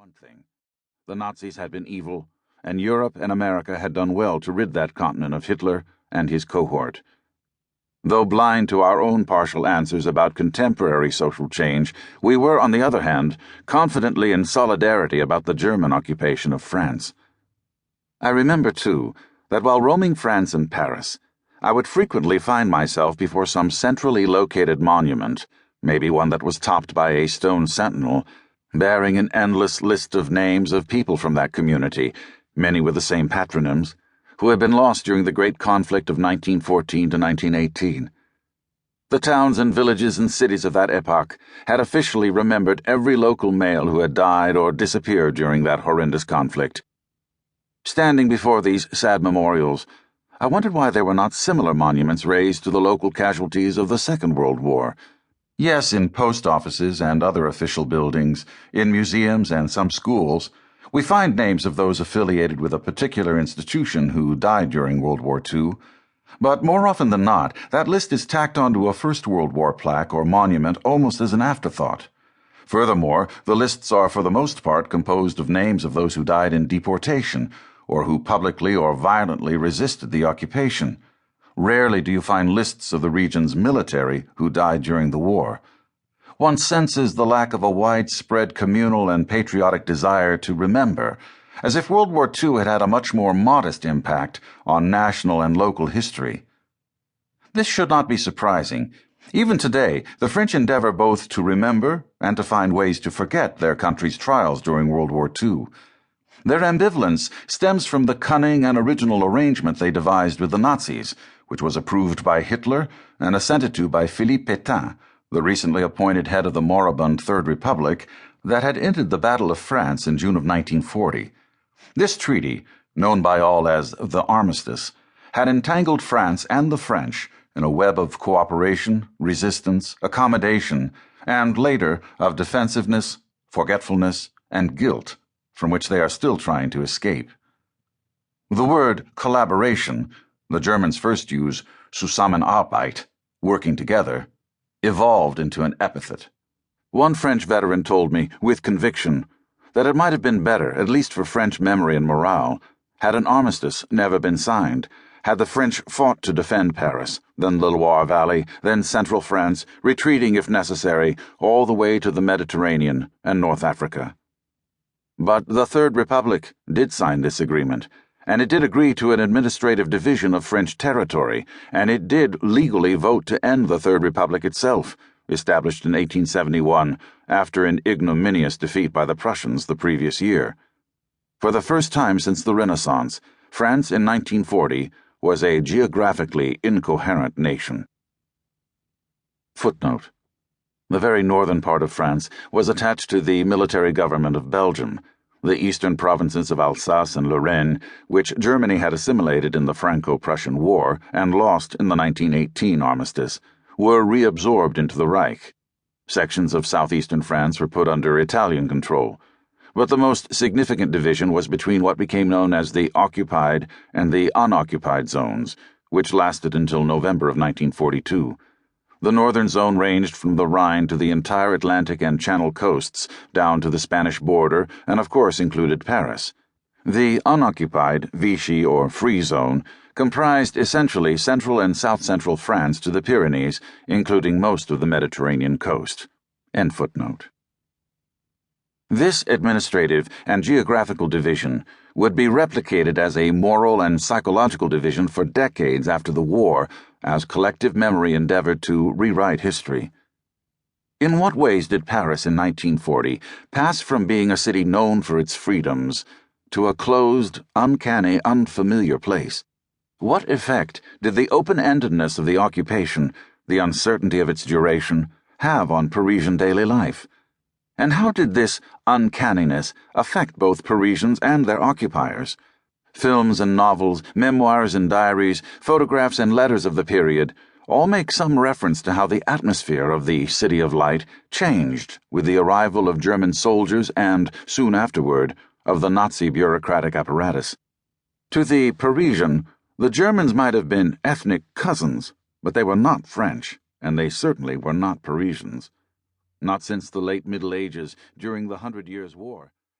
one thing. The Nazis had been evil, and Europe and America had done well to rid that continent of Hitler and his cohort. Though blind to our own partial answers about contemporary social change, we were, on the other hand, confidently in solidarity about the German occupation of France. I remember, too, that while roaming France and Paris, I would frequently find myself before some centrally located monument, maybe one that was topped by a stone sentinel, bearing an endless list of names of people from that community, many with the same patronyms, who had been lost during the great conflict of 1914 to 1918. The towns and villages and cities of that epoch had officially remembered every local male who had died or disappeared during that horrendous conflict. Standing before these sad memorials, I wondered why there were not similar monuments raised to the local casualties of the Second World War. Yes, in post offices and other official buildings, in museums and some schools, we find names of those affiliated with a particular institution who died during World War II, but more often than not, that list is tacked onto a First World War plaque or monument almost as an afterthought. Furthermore, the lists are for the most part composed of names of those who died in deportation, or who publicly or violently resisted the occupation. Rarely do you find lists of the region's military who died during the war. One senses the lack of a widespread communal and patriotic desire to remember, as if World War II had had a much more modest impact on national and local history. This should not be surprising. Even today, the French endeavor both to remember and to find ways to forget their country's trials during World War II. Their ambivalence stems from the cunning and original arrangement they devised with the Nazis, which was approved by Hitler and assented to by Philippe Pétain, the recently appointed head of the moribund Third Republic that had ended the Battle of France in June of 1940. This treaty, known by all as the Armistice, had entangled France and the French in a web of cooperation, resistance, accommodation, and later of defensiveness, forgetfulness, and guilt, from which they are still trying to escape. The word collaboration, the Germans first use Zusammenarbeit, working together, evolved into an epithet. One French veteran told me, with conviction, that it might have been better, at least for French memory and morale, had an armistice never been signed, had the French fought to defend Paris, then the Loire Valley, then central France, retreating if necessary, all the way to the Mediterranean and North Africa. But the Third Republic did sign this agreement, and it did agree to an administrative division of French territory, and it did legally vote to end the Third Republic itself, established in 1871 after an ignominious defeat by the Prussians the previous year. For the first time since the Renaissance, France in 1940 was a geographically incoherent nation. Footnote: the very northern part of France was attached to the military government of Belgium. The eastern provinces of Alsace and Lorraine, which Germany had assimilated in the Franco-Prussian War and lost in the 1918 armistice, were reabsorbed into the Reich. Sections of southeastern France were put under Italian control, but the most significant division was between what became known as the occupied and the unoccupied zones, which lasted until November of 1942. The northern zone ranged from the Rhine to the entire Atlantic and Channel coasts, down to the Spanish border, and of course included Paris. The unoccupied, Vichy or Free Zone, comprised essentially central and south-central France to the Pyrenees, including most of the Mediterranean coast. End footnote. This administrative and geographical division would be replicated as a moral and psychological division for decades after the war, as collective memory endeavored to rewrite history. In what ways did Paris in 1940 pass from being a city known for its freedoms to a closed, uncanny, unfamiliar place? What effect did the open-endedness of the occupation, the uncertainty of its duration, have on Parisian daily life? And how did this uncanniness affect both Parisians and their occupiers? Films and novels, memoirs and diaries, photographs and letters of the period all make some reference to how the atmosphere of the City of Light changed with the arrival of German soldiers and, soon afterward, of the Nazi bureaucratic apparatus. To the Parisian, the Germans might have been ethnic cousins, but they were not French, and they certainly were not Parisians. Not since the late Middle Ages, during the 100 Years' War.